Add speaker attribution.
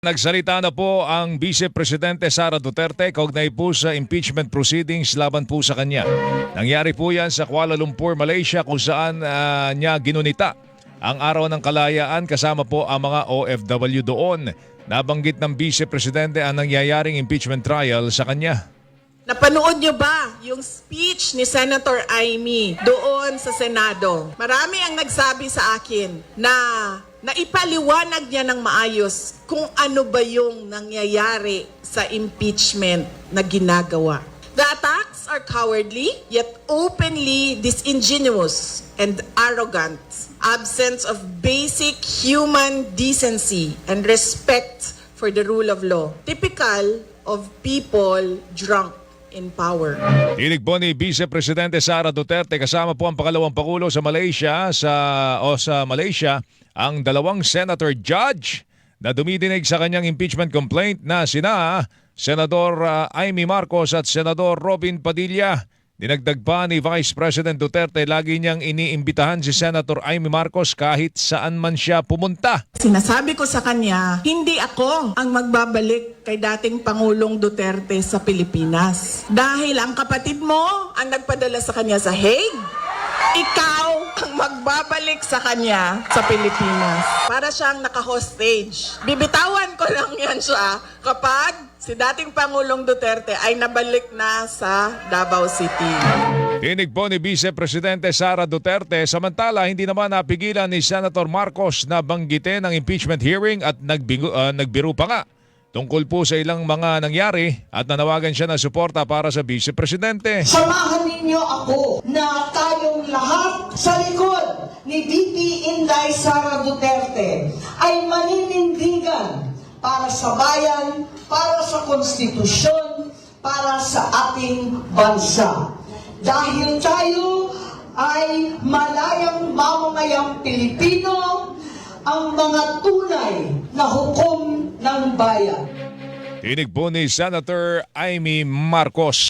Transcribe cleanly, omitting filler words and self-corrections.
Speaker 1: Nagsalita na po ang Vice Presidente Sara Duterte kaugnay po sa impeachment proceedings laban po sa kanya. Nangyari po yan sa Kuala Lumpur, Malaysia kung saan niya ginunita ang araw ng kalayaan kasama po ang mga OFW doon. Nabanggit ng Vice Presidente ang nangyayaring impeachment trial sa kanya.
Speaker 2: Napanood niyo ba yung speech ni Senator Amy doon sa Senado? Marami ang nagsabi sa akin na naipaliwanag niya ng maayos kung ano ba yung nangyayari sa impeachment na ginagawa. The attacks are cowardly, yet openly disingenuous and arrogant. Absence of basic human decency and respect for the rule of law. Typical of people drunk in power.
Speaker 1: Tinig po ni Vice Presidente Sara Duterte kasama po ang pangalawang pangulo sa Malaysia sa Malaysia ang dalawang senator judge na dumidinig sa kanyang impeachment complaint na sina Senador Amy Marcos at Senador Robin Padilla. Dinagdag pa ni Vice President Duterte, lagi niyang iniimbitahan si Senator Amy Marcos kahit saan man siya pumunta.
Speaker 2: Sinasabi ko sa kanya, hindi ako ang magbabalik kay dating Pangulong Duterte sa Pilipinas. Dahil ang kapatid mo ang nagpadala sa kanya sa Hague, ikaw ang magbabalik sa kanya sa Pilipinas. Para siyang naka-hostage. Bibitawan ko lang yan siya kapag si dating Pangulong Duterte ay nabalik na sa Davao City.
Speaker 1: Tinig po ni Vice Presidente Sara Duterte, samantala hindi naman napigilan ni Senator Marcos na banggitin ang impeachment hearing at nagbiro pa nga tungkol po sa ilang mga nangyari at nanawagan siya ng suporta para sa Vice Presidente.
Speaker 3: Samahan ninyo ako na tayong lahat sa likod ni VP Inday Sara Duterte ay maninindigan para sa bayan, para sa konstitusyon, para sa ating bansa. Dahil tayo ay malayang mamamayang Pilipino, ang mga tunay na hukom ng bayan.
Speaker 1: Tinig po ni Senator Amy Marcos.